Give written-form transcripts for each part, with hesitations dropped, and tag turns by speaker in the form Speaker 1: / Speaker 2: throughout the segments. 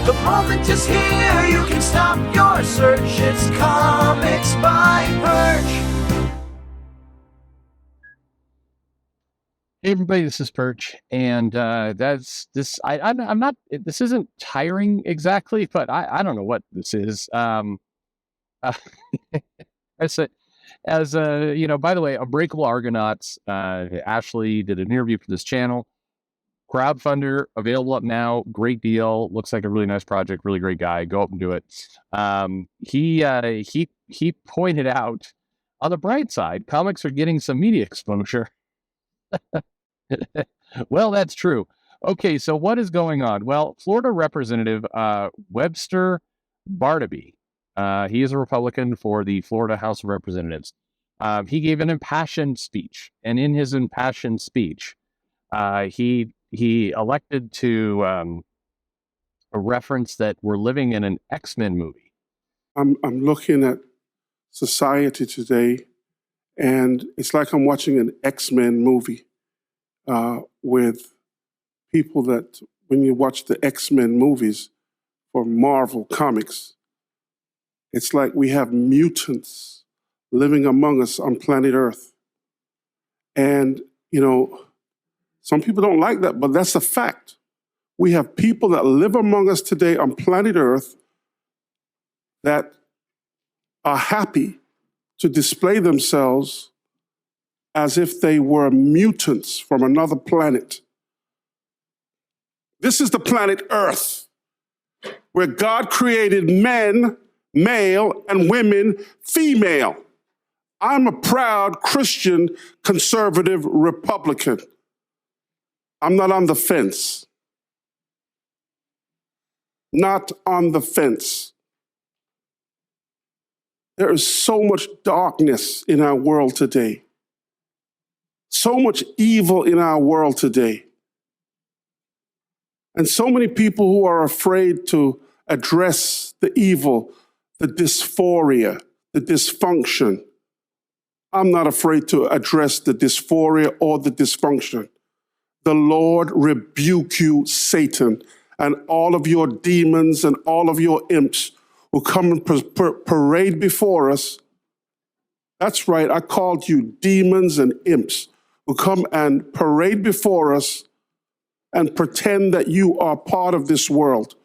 Speaker 1: The moment is here, you can stop your search. It's Comics by Perch.
Speaker 2: Hey everybody, this is Perch, and that's this. I'm not. This isn't tiring exactly, but I don't know what this is. Uh, as a, by the way, Unbreakable Argonauts. Ashley did an interview for this channel. Crowdfunder available up now. Great deal. Looks like a really nice project. Really great guy. Go up and do it. He pointed out, on the bright side, comics are getting some media exposure. Well, that's true. Okay, so what is going on? Well, Florida Representative Webster Barnaby, he is a Republican for the Florida House of Representatives. He gave an impassioned speech, and in his impassioned speech, he elected to reference that we're living in an X-Men movie.
Speaker 3: I'm looking at society today, and it's like I'm watching an X-Men movie with people that, when you watch the X-Men movies for Marvel Comics, it's like we have mutants living among us on planet Earth. And, you know, some people don't like that, but that's a fact. We have people that live among us today on planet Earth that are happy to display themselves as if they were mutants from another planet. This is the planet Earth, where God created men, male, and women, female. I'm a proud Christian, conservative Republican. I'm not on the fence. Not on the fence. There is so much darkness in our world today. So much evil in our world today. And so many people who are afraid to address the evil, the dysphoria, the dysfunction. I'm not afraid to address the dysphoria or the dysfunction. The Lord rebuke you, Satan, and all of your demons and all of your imps who come and parade before us. That's right, I called you demons and imps who come and parade before us and pretend that you are part of this world.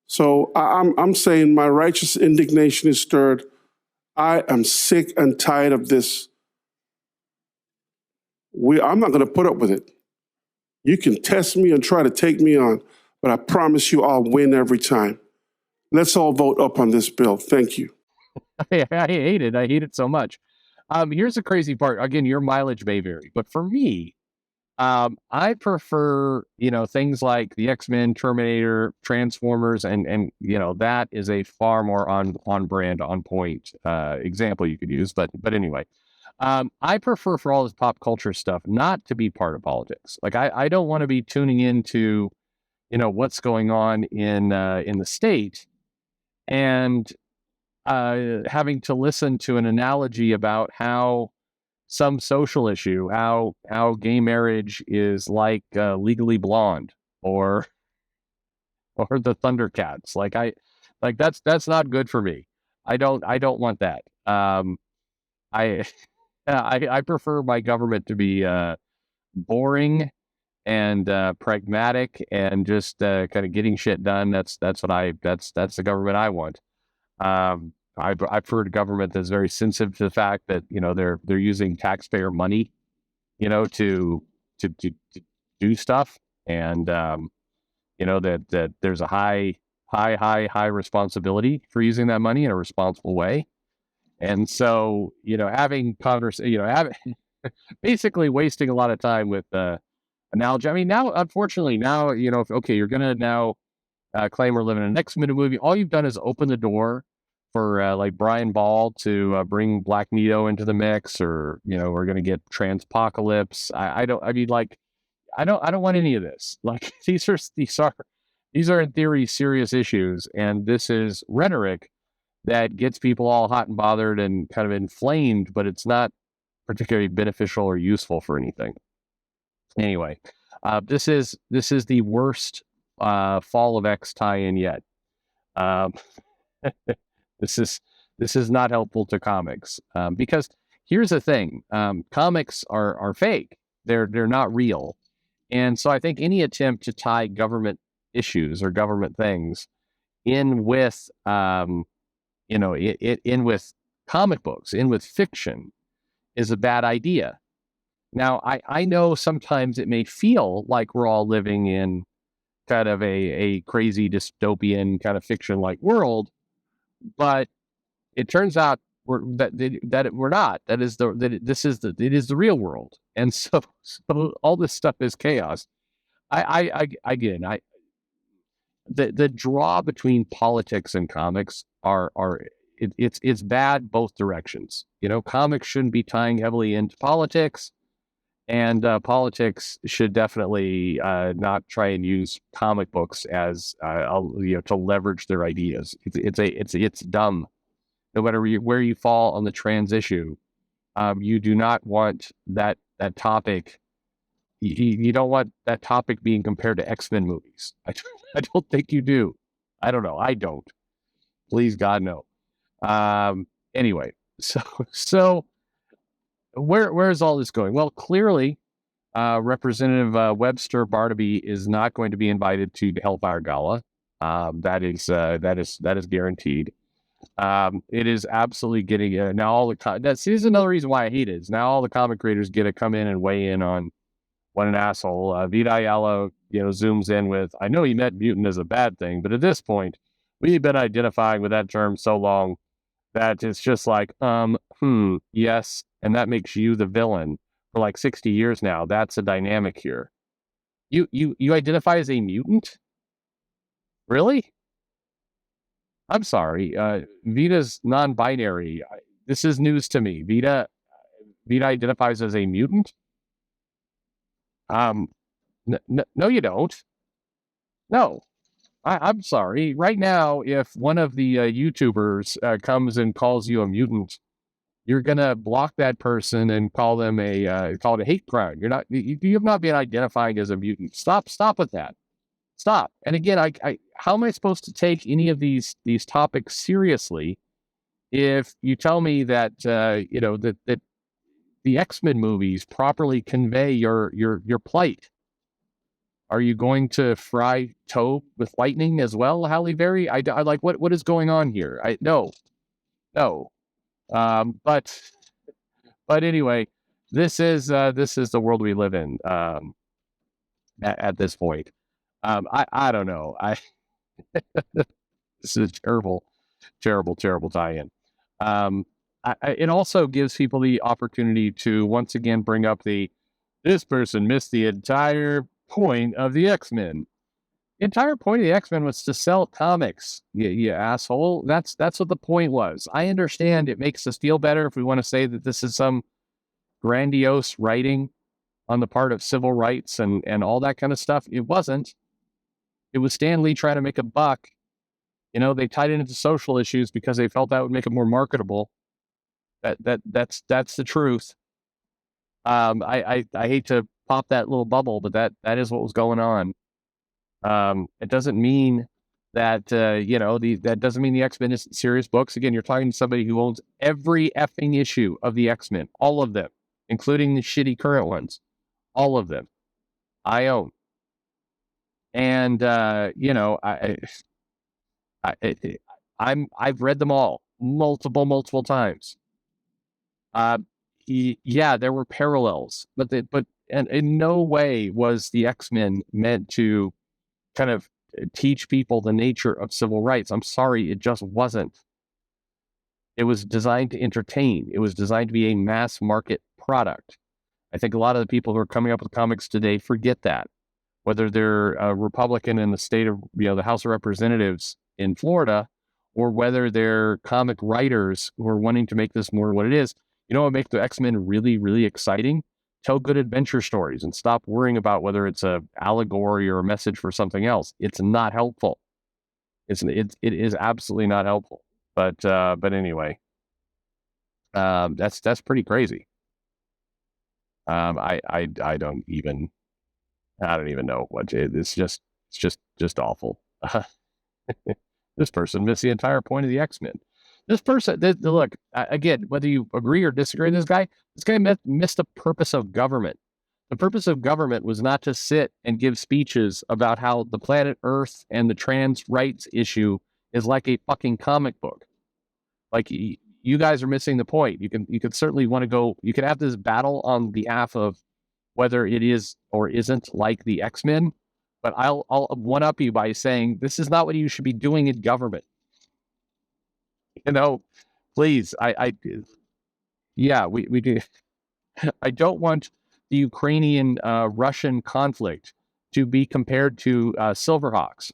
Speaker 3: So I'm saying my righteous indignation is stirred. I am sick and tired of this. I'm not going to put up with it. You can test me and try to take me on, but I promise you I'll win every time. Let's all vote up on this bill. Thank you.
Speaker 2: I hate it. I hate it so much. Here's the crazy part. Again, your mileage may vary, but for me, I prefer, things like the X-Men, Terminator, Transformers, and that is a far more on brand, on point example you could use. But anyway, I prefer, for all this pop culture stuff, not to be part of politics. Like I don't want to be tuning into, what's going on in the state and having to listen to an analogy about how some social issue, how gay marriage is like Legally Blonde or the Thundercats. That's not good for me. I don't want that. I prefer my government to be boring and pragmatic and just kind of getting shit done. That's the government I want. I prefer a government that's very sensitive to the fact that they're using taxpayer money, to do stuff, and that there's a high responsibility for using that money in a responsible way. And so having basically wasting a lot of time with analogy. I mean, now unfortunately okay, you're gonna now claim we're living in an X-Men movie. All you've done is open the door for like Brian Ball to bring Black Widow into the mix, or we're gonna get Transpocalypse. I don't want any of this. Like these are in theory serious issues, and this is rhetoric that gets people all hot and bothered and kind of inflamed, but it's not particularly beneficial or useful for anything. Anyway, this is the worst Fall of X tie-in yet. Um, this is not helpful to comics, because here's the thing: comics are fake. They're not real, and so I think any attempt to tie government issues or government things in with in with comic books, in with fiction, is a bad idea. Now, I know sometimes it may feel like we're all living in kind of a crazy dystopian kind of fiction-like world, but it turns out we're not. That is it is the real world, and so all this stuff is chaos. Again, the draw between politics and comics it's bad both directions. Comics shouldn't be tying heavily into politics, and politics should definitely not try and use comic books as to leverage their ideas. It's dumb. No matter where you fall on the trans issue, you do not want that topic. You don't want that topic being compared to X-Men movies. I don't think you do. I don't know. I don't. Please God, no. Anyway, so where is all this going? Well, clearly, Representative Webster Barnaby is not going to be invited to the Hellfire Gala. That is guaranteed. It is absolutely getting now all the this is another reason why I hate it. Is now all the comic creators get to come in and weigh in on what an asshole. Vita Ayala, zooms in with, I know he meant mutant as a bad thing, but at this point, we've been identifying with that term so long that it's just like, yes, and that makes you the villain for like 60 years now. That's a dynamic here. You identify as a mutant? Really? I'm sorry. Vita's non-binary. This is news to me. Vita identifies as a mutant? No, you don't. No, I'm sorry. Right now, if one of the YouTubers comes and calls you a mutant, you're gonna block that person and call them a hate crime. You have not been identifying as a mutant. Stop with that. Stop. And again, how am I supposed to take any of these topics seriously if you tell me that that the X-Men movies properly convey your plight? Are you going to fry Tobe with lightning as well, Halle Berry? I like what is going on here? No. But anyway, this is the world we live in at this point. I don't know. This is a terrible tie-in. It also gives people the opportunity to once again bring up this person missed the entire point of the X-Men. The entire point of the X-Men was to sell comics, you asshole. That's what the point was. I understand it makes us feel better if we want to say that this is some grandiose writing on the part of civil rights and all that kind of stuff. It wasn't. It was Stan Lee trying to make a buck. They tied it into social issues because they felt that would make it more marketable. That's the truth. I hate to pop that little bubble, but that is what was going on. It doesn't mean that that doesn't mean the X-Men isn't serious books. Again, you're talking to somebody who owns every effing issue of the X-Men, all of them, including the shitty current ones, all of them. I own, and I've read them all multiple times. Yeah, there were parallels, but in no way was the X-Men meant to kind of teach people the nature of civil rights. I'm sorry, it just wasn't. It was designed to entertain. It was designed to be a mass market product. I think a lot of the people who are coming up with comics today forget that. Whether they're a Republican in the state of, the House of Representatives in Florida, or whether they're comic writers who are wanting to make this more what it is. What makes the X-Men really, really exciting? Tell good adventure stories and stop worrying about whether it's a allegory or a message for something else. It's not helpful. It is absolutely not helpful. But anyway, that's pretty crazy. I don't even know what it's just. It's just awful. This person missed the entire point of the X-Men. This person, look, again, whether you agree or disagree with this guy missed the purpose of government. The purpose of government was not to sit and give speeches about how the planet Earth and the trans rights issue is like a fucking comic book. Like, you guys are missing the point. You can certainly want to go, you can have this battle on behalf of whether it is or isn't like the X-Men, but I'll one up you by saying this is not what you should be doing in government. You know, please, yeah, we do. I don't want the Ukrainian Russian conflict to be compared to Silverhawks.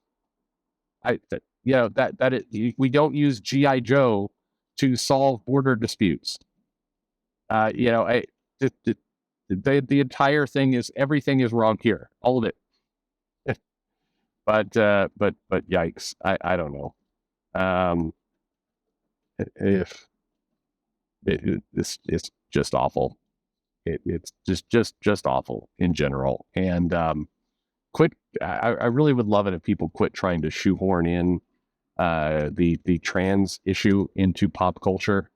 Speaker 2: We don't use GI Joe to solve border disputes. The entire thing is, everything is wrong here, all of it. But yikes, I don't know. If it's just awful. It's just awful in general. And quit. I really would love it if people quit trying to shoehorn in the trans issue into pop culture.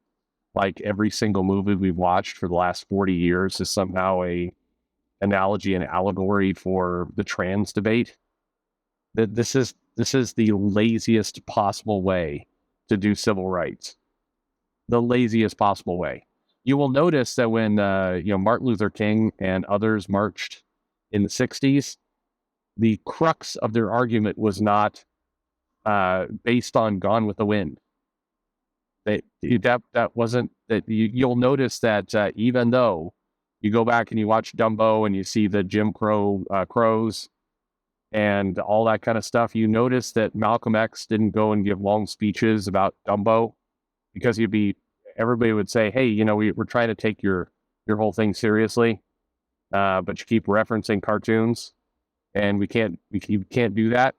Speaker 2: Like, every single movie we've watched for the last 40 years is somehow a analogy and allegory for the trans debate. That this is the laziest possible way to do civil rights. The laziest possible way. You will notice that when Martin Luther King and others marched in the 60s, the crux of their argument was not based on Gone with the Wind. That wasn't that. You'll notice that even though you go back and you watch Dumbo and you see the Jim Crows and all that kind of stuff, you notice that Malcolm X didn't go and give long speeches about Dumbo, because everybody would say, hey, we're trying to take your whole thing seriously, but you keep referencing cartoons, and we can't do that.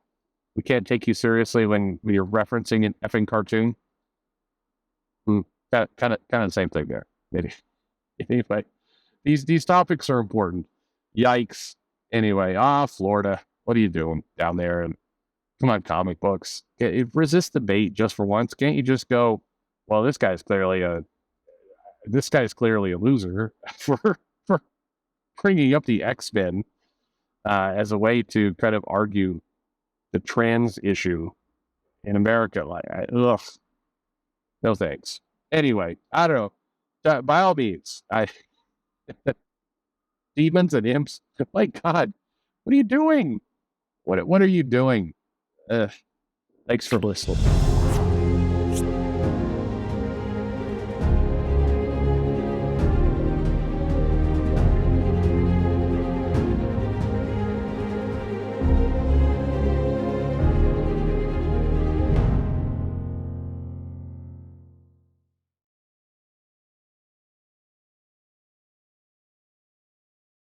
Speaker 2: We can't take you seriously when you're referencing an effing cartoon. Kind of the same thing there. Maybe. Anyway, these topics are important. Yikes. Anyway, Florida, what are you doing down there? And come on, comic books. Resist the bait just for once. Can't you just go, well, this guy's clearly a loser for bringing up the X-Men as a way to kind of argue the trans issue in America. Like, no thanks. Anyway, I don't know. By all means, demons and imps. My God, what are you doing? What are you doing? Thanks for listening.